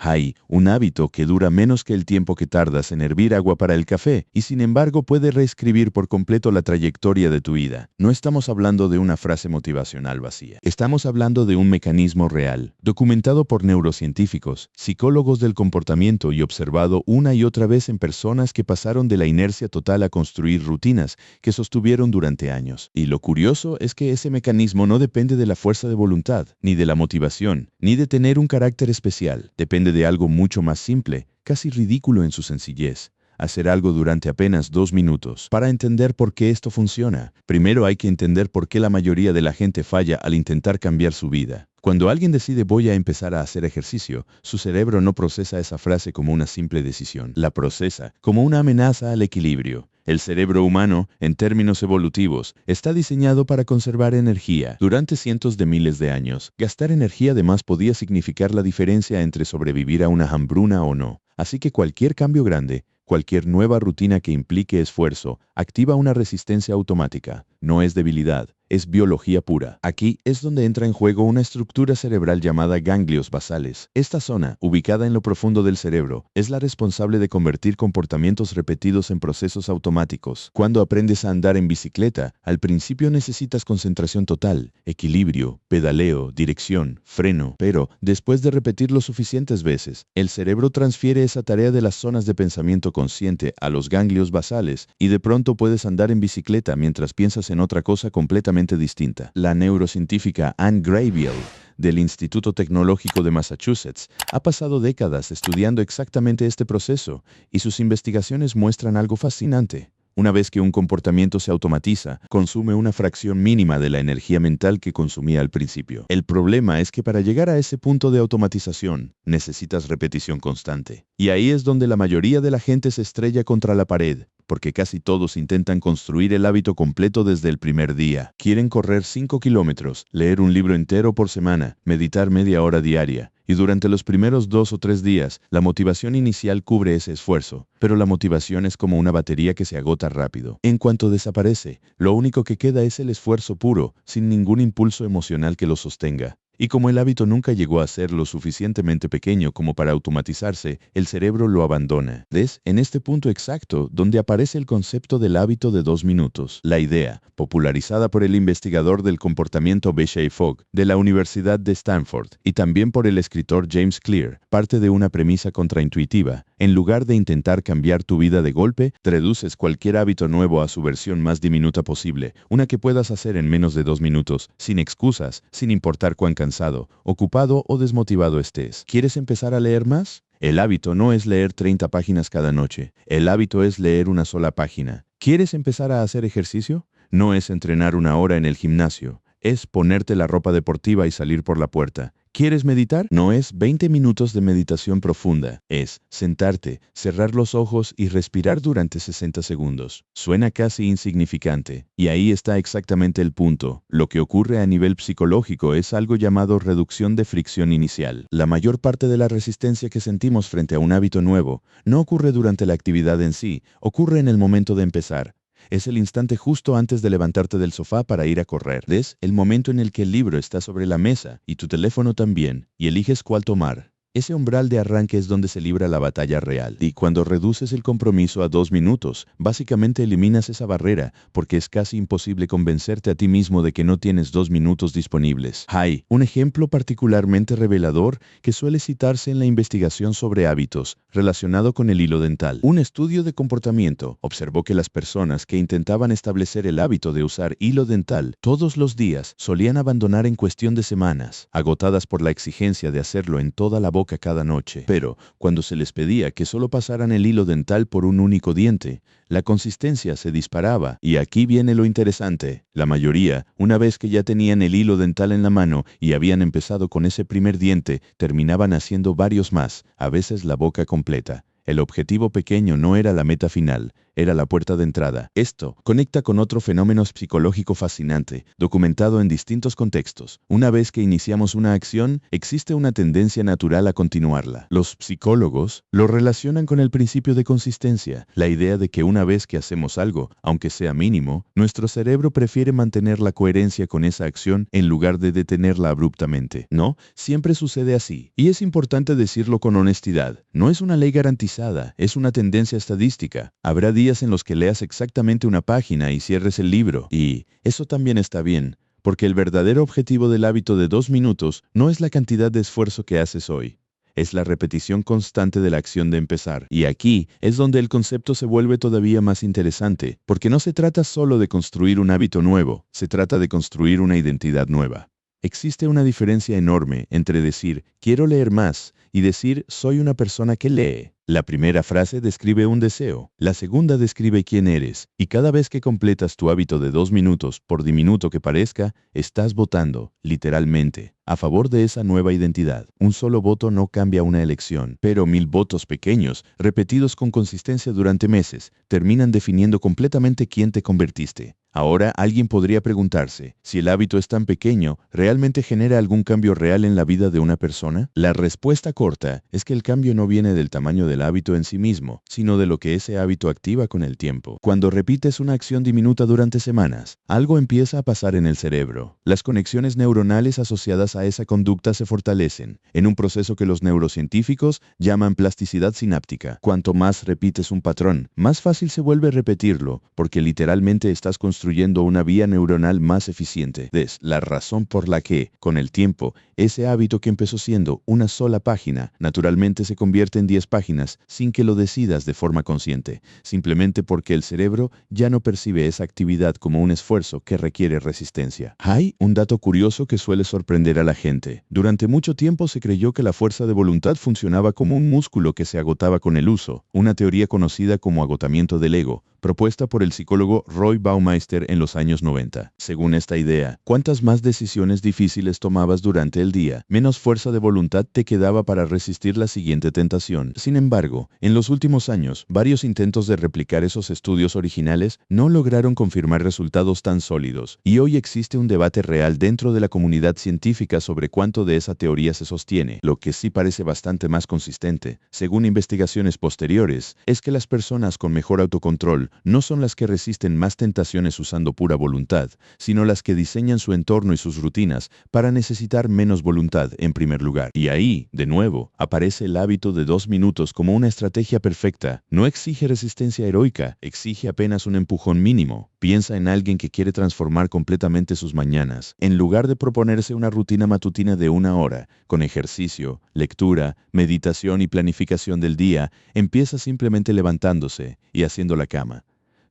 Hay un hábito que dura menos que el tiempo que tardas en hervir agua para el café y sin embargo puede reescribir por completo la trayectoria de tu vida. No estamos hablando de una frase motivacional vacía. Estamos hablando de un mecanismo real, documentado por neurocientíficos, psicólogos del comportamiento y observado una y otra vez en personas que pasaron de la inercia total a construir rutinas que sostuvieron durante años. Y lo curioso es que ese mecanismo no depende de la fuerza de voluntad, ni de la motivación, ni de tener un carácter especial. Depende de algo mucho más simple, casi ridículo en su sencillez. Hacer algo durante apenas 2 minutos. Para entender por qué esto funciona, primero hay que entender por qué la mayoría de la gente falla al intentar cambiar su vida. Cuando alguien decide voy a empezar a hacer ejercicio, su cerebro no procesa esa frase como una simple decisión. La procesa como una amenaza al equilibrio. El cerebro humano, en términos evolutivos, está diseñado para conservar energía. Durante cientos de miles de años, gastar energía de más podía significar la diferencia entre sobrevivir a una hambruna o no. Así que cualquier cambio grande, cualquier nueva rutina que implique esfuerzo, activa una resistencia automática. No es debilidad, es biología pura. Aquí es donde entra en juego una estructura cerebral llamada ganglios basales. Esta zona, ubicada en lo profundo del cerebro, es la responsable de convertir comportamientos repetidos en procesos automáticos. Cuando aprendes a andar en bicicleta, al principio necesitas concentración total, equilibrio, pedaleo, dirección, freno, pero después de repetirlo suficientes veces, el cerebro transfiere esa tarea de las zonas de pensamiento consciente a los ganglios basales y de pronto puedes andar en bicicleta mientras piensas en otra cosa completamente distinta. La neurocientífica Anne Graybiel del Instituto Tecnológico de Massachusetts ha pasado décadas estudiando exactamente este proceso y sus investigaciones muestran algo fascinante. Una vez que un comportamiento se automatiza, consume una fracción mínima de la energía mental que consumía al principio. El problema es que para llegar a ese punto de automatización, necesitas repetición constante. Y ahí es donde la mayoría de la gente se estrella contra la pared, porque casi todos intentan construir el hábito completo desde el primer día. Quieren correr 5 kilómetros, leer un libro entero por semana, meditar media hora diaria. Y durante los primeros 2 o 3 días, la motivación inicial cubre ese esfuerzo. Pero la motivación es como una batería que se agota rápido. En cuanto desaparece, lo único que queda es el esfuerzo puro, sin ningún impulso emocional que lo sostenga. Y como el hábito nunca llegó a ser lo suficientemente pequeño como para automatizarse, el cerebro lo abandona. ¿Ves? En este punto exacto donde aparece el concepto del hábito de 2 minutos. La idea, popularizada por el investigador del comportamiento B.J. Fogg de la Universidad de Stanford y también por el escritor James Clear, parte de una premisa contraintuitiva. En lugar de intentar cambiar tu vida de golpe, reduces cualquier hábito nuevo a su versión más diminuta posible, una que puedas hacer en menos de 2 minutos, sin excusas, sin importar cuán cansado, ocupado o desmotivado estés. ¿Quieres empezar a leer más? El hábito no es leer 30 páginas cada noche. El hábito es leer una sola página. ¿Quieres empezar a hacer ejercicio? No es entrenar 1 hora en el gimnasio. Es ponerte la ropa deportiva y salir por la puerta. ¿Quieres meditar? No es 20 minutos de meditación profunda. Es sentarte, cerrar los ojos y respirar durante 60 segundos. Suena casi insignificante. Y ahí está exactamente el punto. Lo que ocurre a nivel psicológico es algo llamado reducción de fricción inicial. La mayor parte de la resistencia que sentimos frente a un hábito nuevo no ocurre durante la actividad en sí, ocurre en el momento de empezar. Es el instante justo antes de levantarte del sofá para ir a correr. Es el momento en el que el libro está sobre la mesa y tu teléfono también, y eliges cuál tomar. Ese umbral de arranque es donde se libra la batalla real. Y cuando reduces el compromiso a 2 minutos, básicamente eliminas esa barrera, porque es casi imposible convencerte a ti mismo de que no tienes 2 minutos disponibles. Hay un ejemplo particularmente revelador que suele citarse en la investigación sobre hábitos, relacionado con el hilo dental. Un estudio de comportamiento observó que las personas que intentaban establecer el hábito de usar hilo dental todos los días solían abandonar en cuestión de semanas, agotadas por la exigencia de hacerlo en toda la boca cada noche. Pero cuando se les pedía que solo pasaran el hilo dental por un único diente, la consistencia se disparaba. Y aquí viene lo interesante. La mayoría, una vez que ya tenían el hilo dental en la mano y habían empezado con ese primer diente, terminaban haciendo varios más, a veces la boca completa. El objetivo pequeño no era la meta final, era la puerta de entrada. Esto conecta con otro fenómeno psicológico fascinante, documentado en distintos contextos. Una vez que iniciamos una acción, existe una tendencia natural a continuarla. Los psicólogos lo relacionan con el principio de consistencia, la idea de que una vez que hacemos algo, aunque sea mínimo, nuestro cerebro prefiere mantener la coherencia con esa acción en lugar de detenerla abruptamente. No, siempre sucede así. Y es importante decirlo con honestidad. No es una ley garantizada, es una tendencia estadística. Habrá días en los que leas exactamente una página y cierres el libro. Y eso también está bien, porque el verdadero objetivo del hábito de 2 minutos no es la cantidad de esfuerzo que haces hoy. Es la repetición constante de la acción de empezar. Y aquí es donde el concepto se vuelve todavía más interesante, porque no se trata solo de construir un hábito nuevo, se trata de construir una identidad nueva. Existe una diferencia enorme entre decir quiero leer más y decir soy una persona que lee. La primera frase describe un deseo, la segunda describe quién eres, y cada vez que completas tu hábito de 2 minutos, por diminuto que parezca, estás votando, literalmente, a favor de esa nueva identidad. Un solo voto no cambia una elección, pero 1000 votos pequeños, repetidos con consistencia durante meses, terminan definiendo completamente quién te convertiste. Ahora alguien podría preguntarse, si el hábito es tan pequeño, ¿realmente genera algún cambio real en la vida de una persona? La respuesta corta es que el cambio no viene del tamaño del hábito en sí mismo, sino de lo que ese hábito activa con el tiempo. Cuando repites una acción diminuta durante semanas, algo empieza a pasar en el cerebro. Las conexiones neuronales asociadas a esa conducta se fortalecen, en un proceso que los neurocientíficos llaman plasticidad sináptica. Cuanto más repites un patrón, más fácil se vuelve repetirlo, porque literalmente estás construyendo una vía neuronal más eficiente. Es la razón por la que, con el tiempo, ese hábito que empezó siendo una sola página, naturalmente se convierte en 10 páginas sin que lo decidas de forma consciente, simplemente porque el cerebro ya no percibe esa actividad como un esfuerzo que requiere resistencia. Hay un dato curioso que suele sorprender a la gente. Durante mucho tiempo se creyó que la fuerza de voluntad funcionaba como un músculo que se agotaba con el uso, una teoría conocida como agotamiento del ego, propuesta por el psicólogo Roy Baumeister en los años 90. Según esta idea, cuantas más decisiones difíciles tomabas durante el día, menos fuerza de voluntad te quedaba para resistir la siguiente tentación. Sin embargo, en los últimos años, varios intentos de replicar esos estudios originales no lograron confirmar resultados tan sólidos, y hoy existe un debate real dentro de la comunidad científica sobre cuánto de esa teoría se sostiene. Lo que sí parece bastante más consistente, según investigaciones posteriores, es que las personas con mejor autocontrol no son las que resisten más tentaciones usando pura voluntad, sino las que diseñan su entorno y sus rutinas para necesitar menos voluntad en primer lugar. Y ahí, de nuevo, aparece el hábito de 2 minutos como una estrategia perfecta. No exige resistencia heroica, exige apenas un empujón mínimo. Piensa en alguien que quiere transformar completamente sus mañanas. En lugar de proponerse una rutina matutina de 1 hora, con ejercicio, lectura, meditación y planificación del día, empieza simplemente levantándose y haciendo la cama.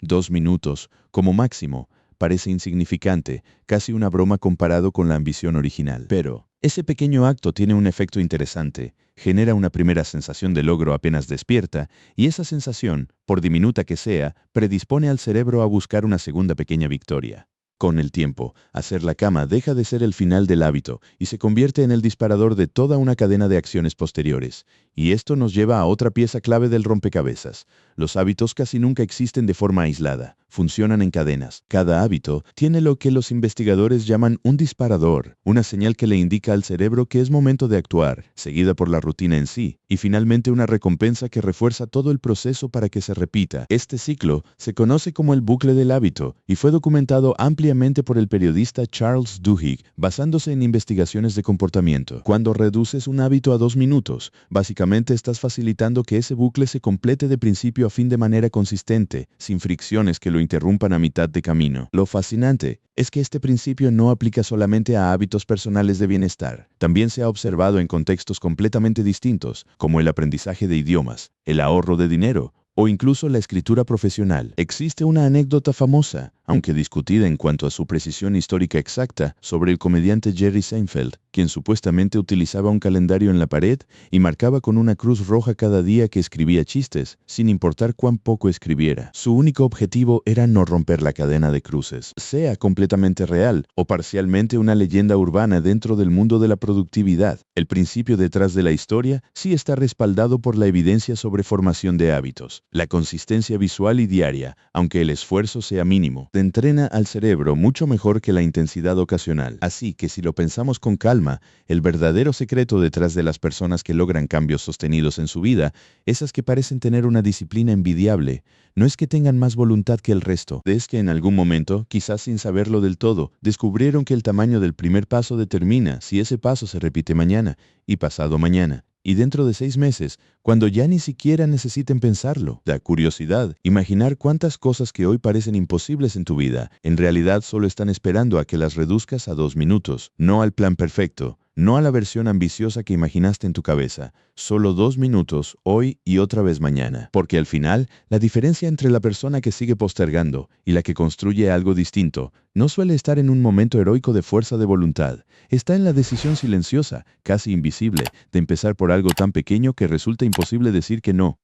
2 minutos, como máximo, parece insignificante, casi una broma comparado con la ambición original. Pero ese pequeño acto tiene un efecto interesante. Genera una primera sensación de logro apenas despierta, y esa sensación, por diminuta que sea, predispone al cerebro a buscar una segunda pequeña victoria. Con el tiempo, hacer la cama deja de ser el final del hábito y se convierte en el disparador de toda una cadena de acciones posteriores. Y esto nos lleva a otra pieza clave del rompecabezas. Los hábitos casi nunca existen de forma aislada, funcionan en cadenas. Cada hábito tiene lo que los investigadores llaman un disparador, una señal que le indica al cerebro que es momento de actuar, seguida por la rutina en sí, y finalmente una recompensa que refuerza todo el proceso para que se repita. Este ciclo se conoce como el bucle del hábito y fue documentado ampliamente por el periodista Charles Duhigg, basándose en investigaciones de comportamiento. Cuando reduces un hábito a 2 minutos, básicamente estás facilitando que ese bucle se complete de principio a fin de manera consistente, sin fricciones que lo interrumpan a mitad de camino. Lo fascinante es que este principio no aplica solamente a hábitos personales de bienestar. También se ha observado en contextos completamente distintos, como el aprendizaje de idiomas, el ahorro de dinero, o incluso la escritura profesional. Existe una anécdota famosa. aunque discutida en cuanto a su precisión histórica exacta, sobre el comediante Jerry Seinfeld, quien supuestamente utilizaba un calendario en la pared y marcaba con una cruz roja cada día que escribía chistes, sin importar cuán poco escribiera. Su único objetivo era no romper la cadena de cruces, sea completamente real o parcialmente una leyenda urbana dentro del mundo de la productividad. El principio detrás de la historia sí está respaldado por la evidencia sobre formación de hábitos. La consistencia visual y diaria, aunque el esfuerzo sea mínimo, te entrena al cerebro mucho mejor que la intensidad ocasional. Así que si lo pensamos con calma, el verdadero secreto detrás de las personas que logran cambios sostenidos en su vida, esas que parecen tener una disciplina envidiable, no es que tengan más voluntad que el resto, es que en algún momento, quizás sin saberlo del todo, descubrieron que el tamaño del primer paso determina si ese paso se repite mañana y pasado mañana. Y dentro de 6 meses, cuando ya ni siquiera necesiten pensarlo. Da curiosidad imaginar cuántas cosas que hoy parecen imposibles en tu vida, en realidad solo están esperando a que las reduzcas a 2 minutos, no al plan perfecto, no a la versión ambiciosa que imaginaste en tu cabeza, solo 2 minutos, hoy y otra vez mañana. Porque al final, la diferencia entre la persona que sigue postergando y la que construye algo distinto, no suele estar en un momento heroico de fuerza de voluntad, está en la decisión silenciosa, casi invisible, de empezar por algo tan pequeño que resulta imposible decir que no.